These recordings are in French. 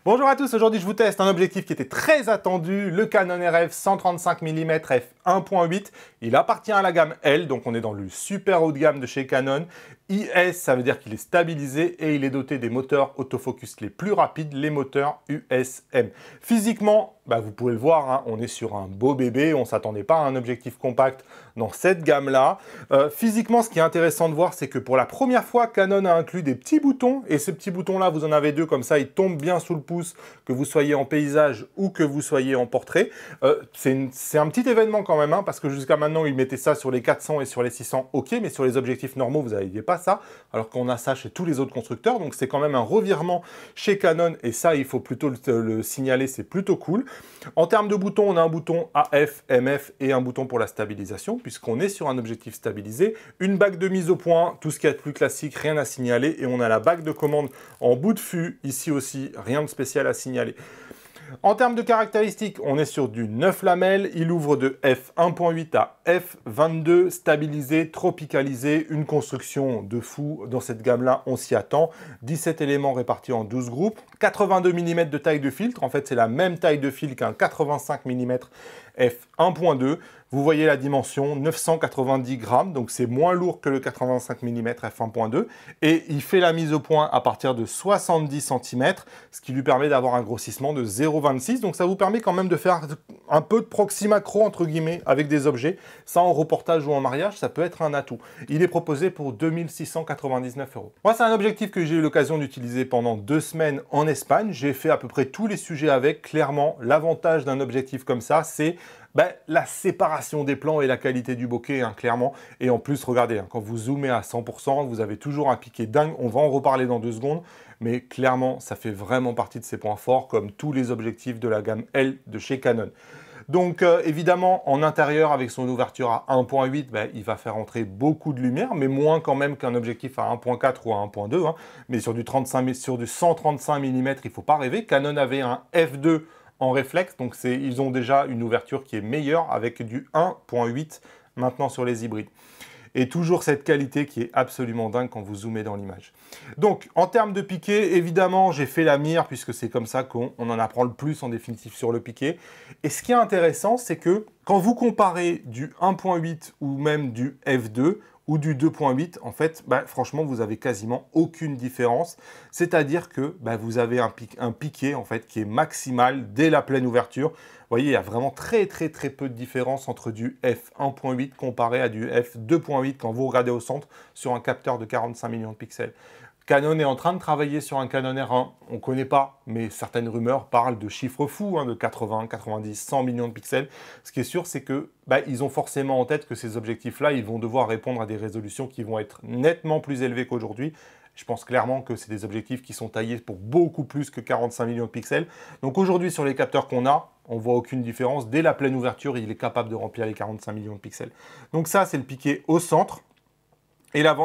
Bonjour à tous, aujourd'hui je vous teste un objectif qui était très attendu, le Canon RF 135 mm f1.8. Il appartient à la gamme L, donc on est dans le super haut de gamme de chez Canon. IS, ça veut dire qu'il est stabilisé et il est doté des moteurs autofocus les plus rapides, les moteurs USM. Physiquement, vous pouvez le voir, hein, on est sur un beau bébé, on ne s'attendait pas à un objectif compact dans cette gamme-là. Physiquement, ce qui est intéressant de voir, c'est que pour la première fois, Canon a inclus des petits boutons, et ces petits boutons-là, vous en avez deux, comme ça, ils tombent bien sous le pouce, que vous soyez en paysage ou que vous soyez en portrait. C'est un petit événement quand même, hein, parce que jusqu'à maintenant, ils mettaient ça sur les 400 et sur les 600, ok, mais sur les objectifs normaux, vous n'aviez pas ça, alors qu'on a ça chez tous les autres constructeurs, donc c'est quand même un revirement chez Canon, et ça, il faut plutôt le signaler, c'est plutôt cool. En termes de boutons, on a un bouton AF, MF et un bouton pour la stabilisation, puisqu'on est sur un objectif stabilisé. Une bague de mise au point, tout ce qui est plus classique, rien à signaler. Et on a la bague de commande en bout de fût, ici aussi, rien de spécial à signaler. En termes de caractéristiques, on est sur du 9 lamelles, il ouvre de f1.8 à f22, stabilisé, tropicalisé, une construction de fou dans cette gamme-là, on s'y attend. 17 éléments répartis en 12 groupes, 82 mm de taille de filtre, en fait c'est la même taille de fil qu'un 85 mm f1.2. Vous voyez la dimension, 990 grammes, donc c'est moins lourd que le 85 mm f1.2. Et il fait la mise au point à partir de 70 cm, ce qui lui permet d'avoir un grossissement de 0,26. Donc ça vous permet quand même de faire un peu de proxy macro, entre guillemets, avec des objets. Ça, en reportage ou en mariage, ça peut être un atout. Il est proposé pour 2699 €. Moi, c'est un objectif que j'ai eu l'occasion d'utiliser pendant 2 semaines en Espagne. J'ai fait à peu près tous les sujets avec. Clairement, l'avantage d'un objectif comme ça, c'est la séparation des plans et la qualité du bokeh, hein, clairement. Et en plus, regardez, hein, quand vous zoomez à 100%, vous avez toujours un piqué dingue. On va en reparler dans 2 secondes. Mais clairement, ça fait vraiment partie de ses points forts, comme tous les objectifs de la gamme L de chez Canon. Donc évidemment, en intérieur, avec son ouverture à 1.8, il va faire entrer beaucoup de lumière, mais moins quand même qu'un objectif à 1.4 ou à 1.2. Hein. Mais sur du 135 mm, il ne faut pas rêver. Canon avait un f2 en réflexe, donc ils ont déjà une ouverture qui est meilleure avec du 1.8 maintenant sur les hybrides. Et toujours cette qualité qui est absolument dingue quand vous zoomez dans l'image. Donc, en termes de piqué, évidemment, j'ai fait la mire, puisque c'est comme ça qu'on en apprend le plus en définitive sur le piqué. Et ce qui est intéressant, c'est que quand vous comparez du 1.8 ou même du f2, ou du 2.8, en fait, franchement, vous avez quasiment aucune différence. C'est-à-dire que vous avez un piqué, en fait, qui est maximal dès la pleine ouverture. Vous voyez, il y a vraiment très peu de différence entre du f1.8 comparé à du f2.8 quand vous regardez au centre sur un capteur de 45 millions de pixels. Canon est en train de travailler sur un Canon R1, on ne connaît pas, mais certaines rumeurs parlent de chiffres fous, hein, de 80, 90, 100 millions de pixels. Ce qui est sûr, c'est que ils ont forcément en tête que ces objectifs-là, ils vont devoir répondre à des résolutions qui vont être nettement plus élevées qu'aujourd'hui. Je pense clairement que c'est des objectifs qui sont taillés pour beaucoup plus que 45 millions de pixels. Donc aujourd'hui, sur les capteurs qu'on a, on ne voit aucune différence. Dès la pleine ouverture, il est capable de remplir les 45 millions de pixels. Donc ça, c'est le piqué au centre.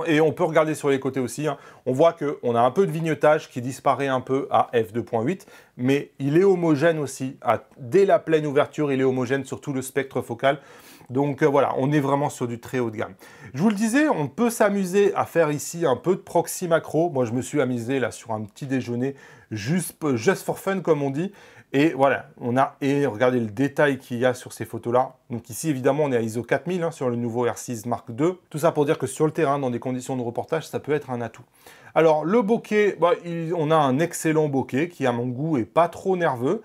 Et on peut regarder sur les côtés aussi, hein. On voit qu'on a un peu de vignettage qui disparaît un peu à f2.8, mais il est homogène aussi. Dès la pleine ouverture, il est homogène sur tout le spectre focal. Donc voilà, on est vraiment sur du très haut de gamme. Je vous le disais, on peut s'amuser à faire ici un peu de proxy macro. Moi, je me suis amusé là sur un petit déjeuner, just for fun comme on dit. Et voilà, et regardez le détail qu'il y a sur ces photos-là. Donc ici, évidemment, on est à ISO 4000 hein, sur le nouveau R6 Mark II. Tout ça pour dire que sur le terrain, dans des conditions de reportage, ça peut être un atout. Alors, le bokeh, on a un excellent bokeh qui, à mon goût, est pas trop nerveux.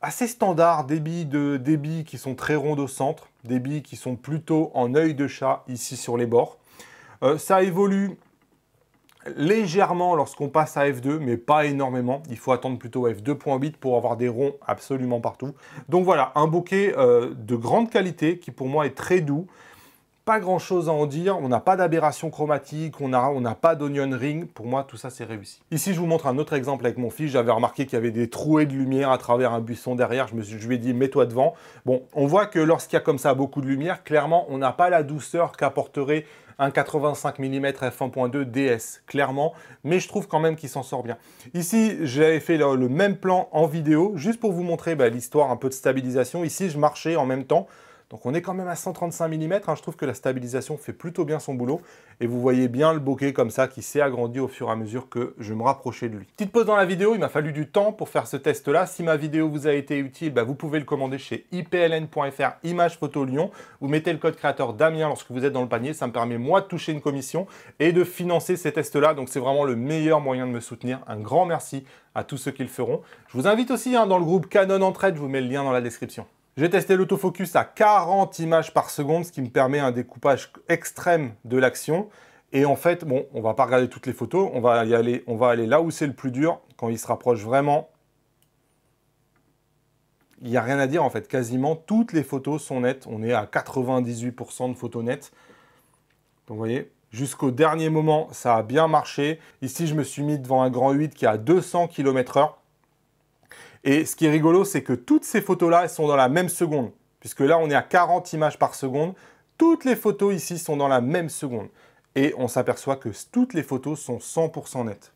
Assez standard, débits qui sont très ronds au centre, débits qui sont plutôt en œil de chat ici sur les bords. Ça évolue légèrement lorsqu'on passe à f2, mais pas énormément. Il faut attendre plutôt f2.8 pour avoir des ronds absolument partout. Donc voilà, un bokeh de grande qualité qui pour moi est très doux. Pas grand chose à en dire, on n'a pas d'aberration chromatique, on n'a pas d'onion ring, pour moi tout ça c'est réussi. Ici je vous montre un autre exemple avec mon fils, j'avais remarqué qu'il y avait des trouées de lumière à travers un buisson derrière, je lui ai dit mets-toi devant. Bon, on voit que lorsqu'il y a comme ça beaucoup de lumière, clairement on n'a pas la douceur qu'apporterait un 85 mm f1.2 DS, clairement, mais je trouve quand même qu'il s'en sort bien. Ici, j'avais fait le même plan en vidéo, juste pour vous montrer l'histoire un peu de stabilisation. Ici, je marchais en même temps, Donc on est quand même à 135 mm, hein. Je trouve que la stabilisation fait plutôt bien son boulot. Et vous voyez bien le bokeh comme ça qui s'est agrandi au fur et à mesure que je me rapprochais de lui. Petite pause dans la vidéo, il m'a fallu du temps pour faire ce test-là. Si ma vidéo vous a été utile, vous pouvez le commander chez ipln.fr Images Photo Lyon. Vous mettez le code créateur Damien lorsque vous êtes dans le panier. Ça me permet moi de toucher une commission et de financer ces tests-là. Donc c'est vraiment le meilleur moyen de me soutenir. Un grand merci à tous ceux qui le feront. Je vous invite aussi dans le groupe Canon Entraide, je vous mets le lien dans la description. J'ai testé l'autofocus à 40 images par seconde, ce qui me permet un découpage extrême de l'action. Et en fait, bon, on va pas regarder toutes les photos, on va aller là où c'est le plus dur, quand il se rapproche vraiment. Il n'y a rien à dire en fait, quasiment toutes les photos sont nettes. On est à 98% de photos nettes. Donc vous voyez, jusqu'au dernier moment, ça a bien marché. Ici, je me suis mis devant un grand 8 qui est à 200 km/h. Et ce qui est rigolo, c'est que toutes ces photos-là, elles sont dans la même seconde. Puisque là, on est à 40 images par seconde. Toutes les photos ici sont dans la même seconde. Et on s'aperçoit que toutes les photos sont 100% nettes.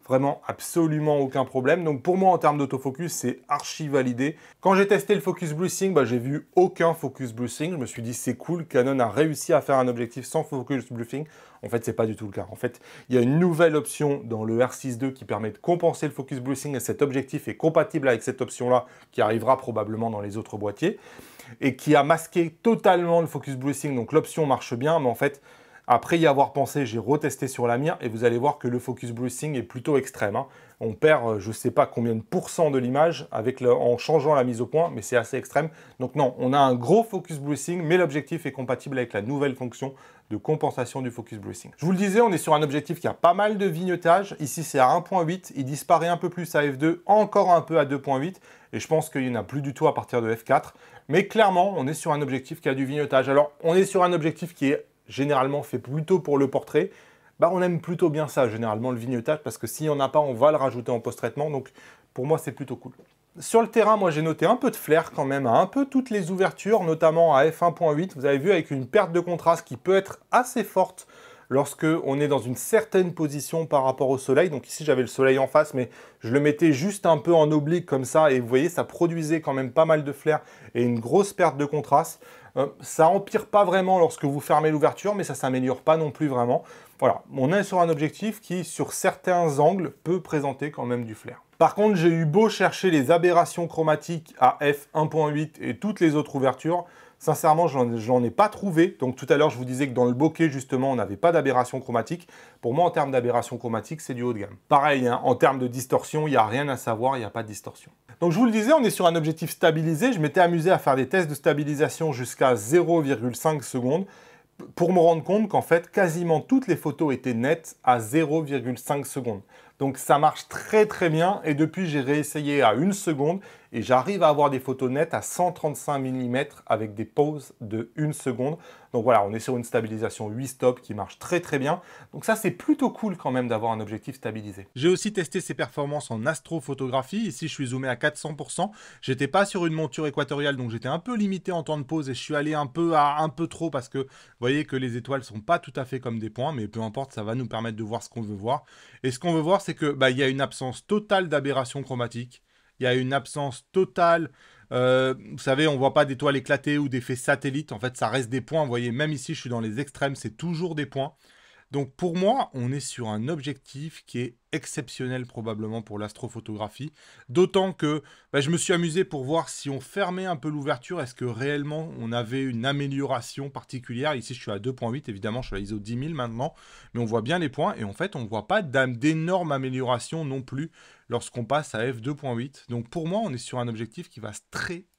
Vraiment, absolument aucun problème. Donc pour moi, en termes d'autofocus, c'est archi validé. Quand j'ai testé le focus brushing, j'ai vu aucun focus brushing. Je me suis dit, c'est cool, Canon a réussi à faire un objectif sans focus brushing. En fait, c'est pas du tout le cas. En fait, il y a une nouvelle option dans le R6 II qui permet de compenser le focus brushing et cet objectif est compatible avec cette option-là qui arrivera probablement dans les autres boîtiers et qui a masqué totalement le focus brushing. Donc l'option marche bien, mais en fait, après y avoir pensé, j'ai retesté sur la mire et vous allez voir que le focus brushing est plutôt extrême, hein. On perd je ne sais pas combien de pourcents de l'image en changeant la mise au point, mais c'est assez extrême. Donc non, on a un gros focus brushing, mais l'objectif est compatible avec la nouvelle fonction de compensation du focus brushing. Je vous le disais, on est sur un objectif qui a pas mal de vignettage. Ici, c'est à 1.8. Il disparaît un peu plus à f2, encore un peu à 2.8. Et je pense qu'il n'y en a plus du tout à partir de f4. Mais clairement, on est sur un objectif qui a du vignettage. Alors, on est sur un objectif qui est généralement fait plutôt pour le portrait. On aime plutôt bien ça, généralement, le vignettage, parce que s'il n'y en a pas, on va le rajouter en post-traitement. Donc, pour moi, c'est plutôt cool. Sur le terrain, moi, j'ai noté un peu de flair quand même, à un peu toutes les ouvertures, notamment à f1.8. Vous avez vu, avec une perte de contraste qui peut être assez forte lorsque on est dans une certaine position par rapport au soleil. Donc ici, j'avais le soleil en face, mais je le mettais juste un peu en oblique comme ça. Et vous voyez, ça produisait quand même pas mal de flair et une grosse perte de contraste. Ça empire pas vraiment lorsque vous fermez l'ouverture, mais ça s'améliore pas non plus vraiment. Voilà, on est sur un objectif qui, sur certains angles, peut présenter quand même du flair. Par contre, j'ai eu beau chercher les aberrations chromatiques à f1.8 et toutes les autres ouvertures, sincèrement, je n'en ai pas trouvé. Donc tout à l'heure, je vous disais que dans le bokeh, justement, on n'avait pas d'aberration chromatique. Pour moi, en termes d'aberration chromatique, c'est du haut de gamme. Pareil, hein, en termes de distorsion, il n'y a rien à savoir, il n'y a pas de distorsion. Donc je vous le disais, on est sur un objectif stabilisé. Je m'étais amusé à faire des tests de stabilisation jusqu'à 0,5 secondes pour me rendre compte qu'en fait, quasiment toutes les photos étaient nettes à 0,5 secondes. Donc ça marche très très bien et depuis j'ai réessayé à 1 seconde et j'arrive à avoir des photos nettes à 135 mm avec des pauses de 1 seconde. Donc voilà, on est sur une stabilisation 8 stop qui marche très très bien. Donc ça c'est plutôt cool quand même d'avoir un objectif stabilisé. J'ai aussi testé ses performances en astrophotographie. Ici je suis zoomé à 400%. J'étais pas sur une monture équatoriale donc j'étais un peu limité en temps de pause et je suis allé un peu trop parce que vous voyez que les étoiles sont pas tout à fait comme des points, mais peu importe, ça va nous permettre de voir ce qu'on veut voir. Et ce qu'on veut voir, c'est que il y a une absence totale d'aberration chromatique. Il y a une absence totale, vous savez, on ne voit pas d'étoiles éclatées ou d'effets satellites. En fait, ça reste des points. Vous voyez, même ici, je suis dans les extrêmes, c'est toujours des points. Donc pour moi, on est sur un objectif qui est exceptionnel probablement pour l'astrophotographie. D'autant que je me suis amusé pour voir si on fermait un peu l'ouverture, est-ce que réellement on avait une amélioration particulière. Ici je suis à 2.8, évidemment je suis à ISO 10 000 maintenant, mais on voit bien les points et en fait on ne voit pas d'énorme amélioration non plus lorsqu'on passe à f2.8. Donc pour moi on est sur un objectif qui va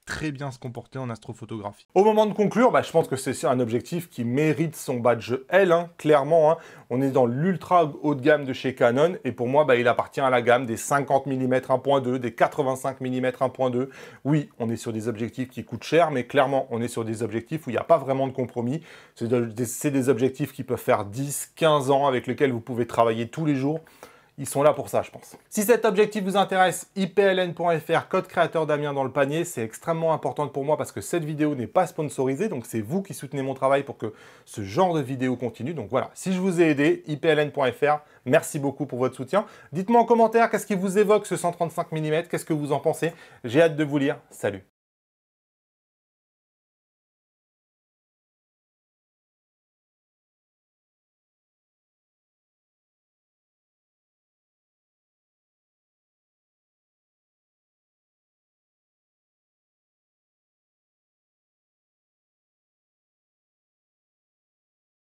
très bien se comporter en astrophotographie. Au moment de conclure, je pense que c'est un objectif qui mérite son badge L, hein, clairement. Hein. On est dans l'ultra haut de gamme de chez Canon et pour moi, il appartient à la gamme des 50 mm 1.2, des 85 mm 1.2. Oui, on est sur des objectifs qui coûtent cher, mais clairement, on est sur des objectifs où il n'y a pas vraiment de compromis. C'est des objectifs qui peuvent faire 10, 15 ans, avec lesquels vous pouvez travailler tous les jours. Ils sont là pour ça, je pense. Si cet objectif vous intéresse, ipln.fr, code créateur Damien dans le panier, c'est extrêmement important pour moi parce que cette vidéo n'est pas sponsorisée, donc c'est vous qui soutenez mon travail pour que ce genre de vidéo continue. Donc voilà, si je vous ai aidé, ipln.fr, merci beaucoup pour votre soutien. Dites-moi en commentaire qu'est-ce qui vous évoque ce 135 mm, qu'est-ce que vous en pensez. J'ai hâte de vous lire. Salut!